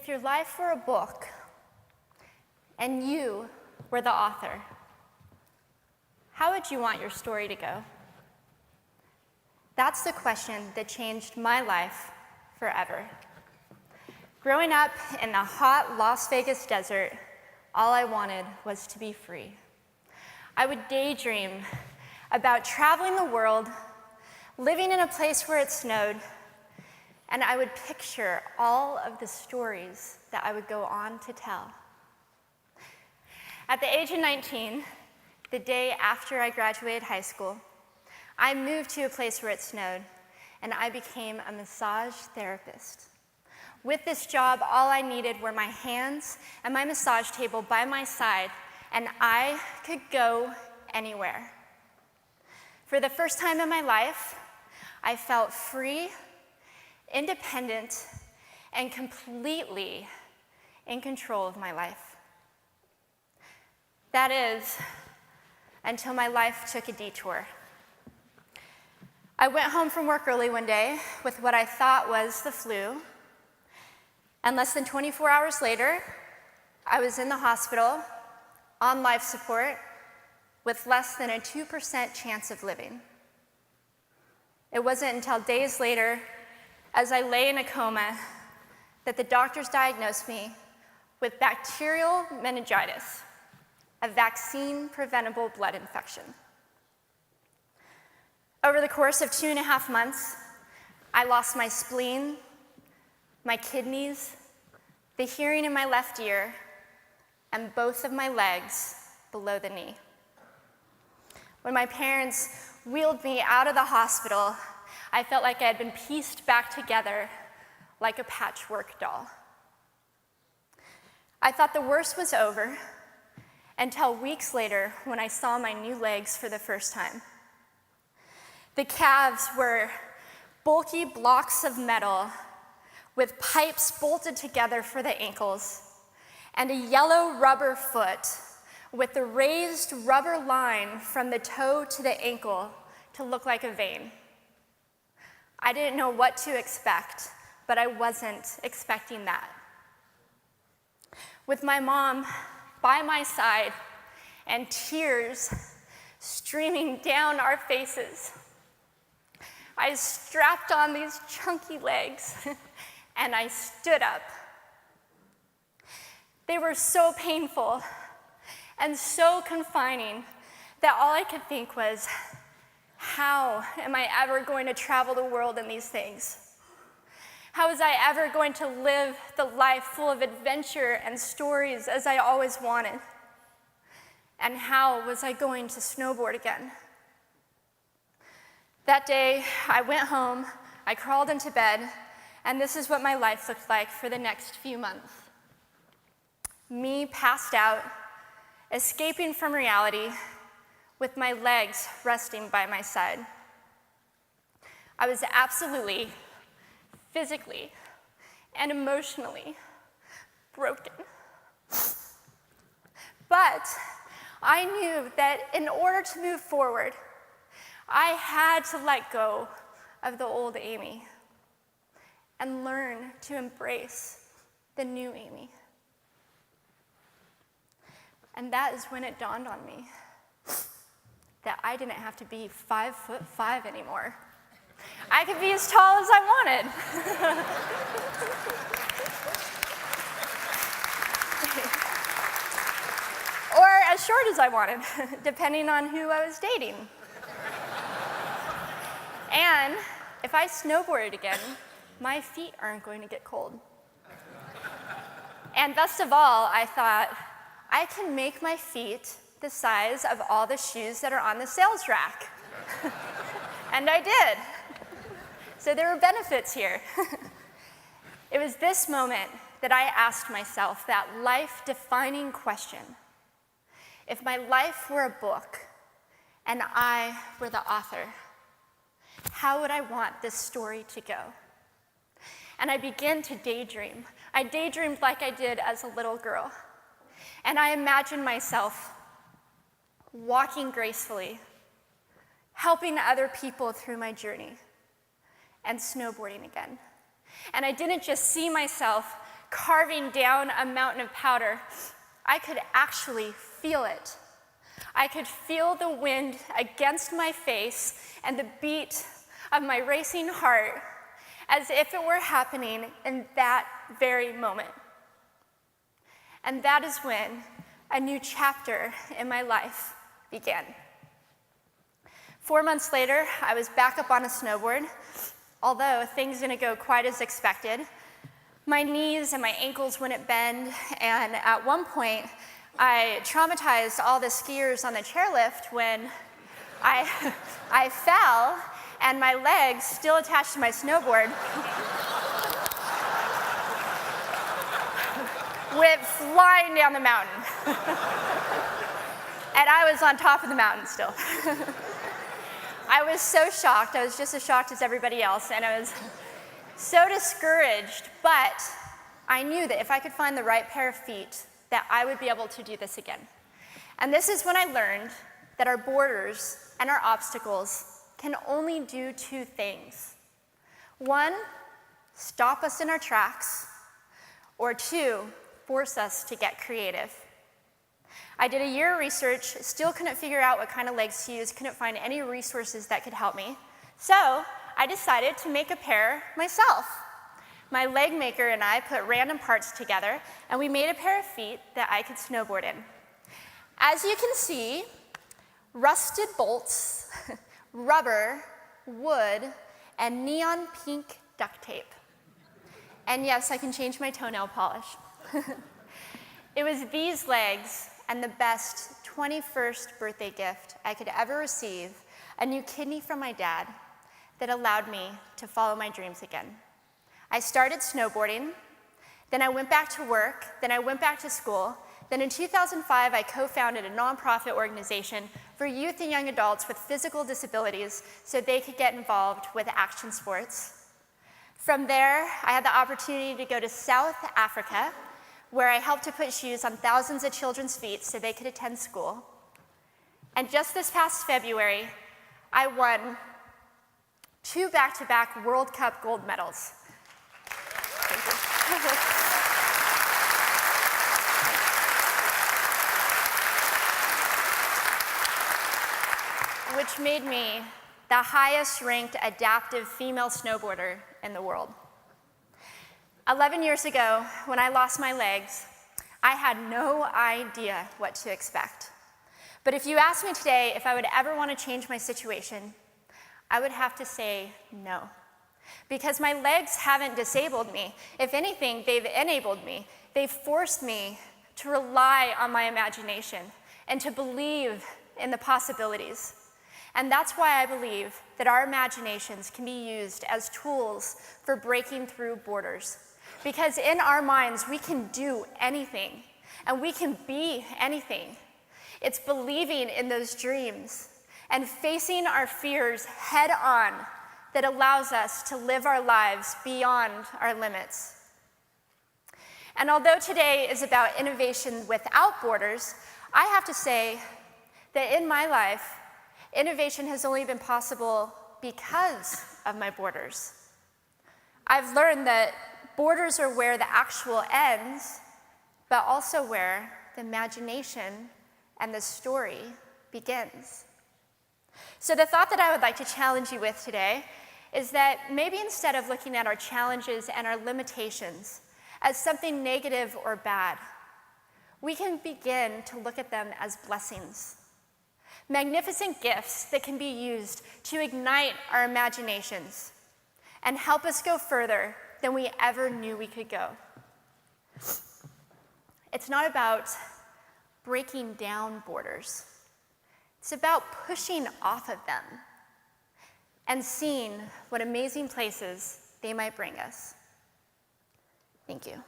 If your life were a book and you were the author, how would you want your story to go? That's the question that changed my life forever. Growing up in the hot Las Vegas desert, all I wanted was to be free. I would daydream about traveling the world, living in a place where it snowed, and I would picture all of the stories that I would go on to tell. At the age of 19, the day after I graduated high school, I moved to a place where it snowed, and I became a massage therapist. With this job, all I needed were my hands and my massage table by my side, and I could go anywhere. For the first time in my life, I felt free, independent, and completely in control of my life. That is, until my life took a detour. I went home from work early one day with what I thought was the flu, and less than 24 hours later, I was in the hospital on life support with less than a 2% chance of living. It wasn't until days later, as I lay in a coma, that the doctors diagnosed me with bacterial meningitis, a vaccine-preventable blood infection. Over the course of 2.5 months, I lost my spleen, my kidneys, the hearing in my left ear, and both of my legs below the knee. When my parents wheeled me out of the hospital, I felt like I had been pieced back together like a patchwork doll. I thought the worst was over until weeks later when I saw my new legs for the first time. The calves were bulky blocks of metal with pipes bolted together for the ankles, and a yellow rubber foot with the raised rubber line from the toe to the ankle to look like a vein. I didn't know what to expect, but I wasn't expecting that. With my mom by my side and tears streaming down our faces, I strapped on these chunky legs and I stood up. They were so painful and so confining that all I could think was, how am I ever going to travel the world in these things? How was I ever going to live the life full of adventure and stories as I always wanted? And how was I going to snowboard again? That day, I went home, I crawled into bed, and this is what my life looked like for the next few months. Me passed out, escaping from reality, with my legs resting by my side. I was absolutely, physically, and emotionally broken. But I knew that in order to move forward, I had to let go of the old Amy and learn to embrace the new Amy. And that is when it dawned on me that I didn't have to be 5'5" anymore. I could be as tall as I wanted. Or as short as I wanted, depending on who I was dating. And if I snowboarded again, my feet aren't going to get cold. And best of all, I thought, I can make my feet the size of all the shoes that are on the sales rack. And I did. So there were benefits here. It was this moment that I asked myself that life-defining question. If my life were a book and I were the author, how would I want this story to go? And I began to daydream. I daydreamed like I did as a little girl. And I imagined myself walking gracefully, helping other people through my journey, and snowboarding again. And I didn't just see myself carving down a mountain of powder, I could actually feel it. I could feel the wind against my face and the beat of my racing heart as if it were happening in that very moment. And that is when a new chapter in my life began. 4 months later, I was back up on a snowboard, although things didn't go quite as expected. My knees and my ankles wouldn't bend, and at one point, I traumatized all the skiers on the chairlift when I fell, and my legs, still attached to my snowboard, went flying down the mountain. And I was on top of the mountain still. I was so shocked. I was just as shocked as everybody else, and I was so discouraged, but I knew that if I could find the right pair of feet, that I would be able to do this again. And this is when I learned that our borders and our obstacles can only do two things. One, stop us in our tracks, or two, force us to get creative. I did a year of research, still couldn't figure out what kind of legs to use, couldn't find any resources that could help me. So I decided to make a pair myself. My leg maker and I put random parts together, and we made a pair of feet that I could snowboard in. As you can see, rusted bolts, rubber, wood, and neon pink duct tape. And yes, I can change my toenail polish. It was these legs and the best 21st birthday gift I could ever receive, a new kidney from my dad, that allowed me to follow my dreams again. I started snowboarding, then I went back to work, then I went back to school, then in 2005 I co-founded a nonprofit organization for youth and young adults with physical disabilities so they could get involved with action sports. From there, I had the opportunity to go to South Africa, where I helped to put shoes on thousands of children's feet so they could attend school. And just this past February, I won 2 back-to-back World Cup gold medals. Thank you. Which made me the highest-ranked adaptive female snowboarder in the world. 11 years ago, when I lost my legs, I had no idea what to expect. But if you asked me today if I would ever want to change my situation, I would have to say no. Because my legs haven't disabled me. If anything, they've enabled me. They've forced me to rely on my imagination and to believe in the possibilities. And that's why I believe that our imaginations can be used as tools for breaking through borders. Because in our minds, we can do anything, and we can be anything. It's believing in those dreams and facing our fears head on that allows us to live our lives beyond our limits. And although today is about innovation without borders, I have to say that in my life, innovation has only been possible because of my borders. I've learned that borders are where the actual ends, but also where the imagination and the story begins. So the thought that I would like to challenge you with today is that maybe instead of looking at our challenges and our limitations as something negative or bad, we can begin to look at them as blessings. Magnificent gifts that can be used to ignite our imaginations and help us go further than we ever knew we could go. It's not about breaking down borders. It's about pushing off of them and seeing what amazing places they might bring us. Thank you.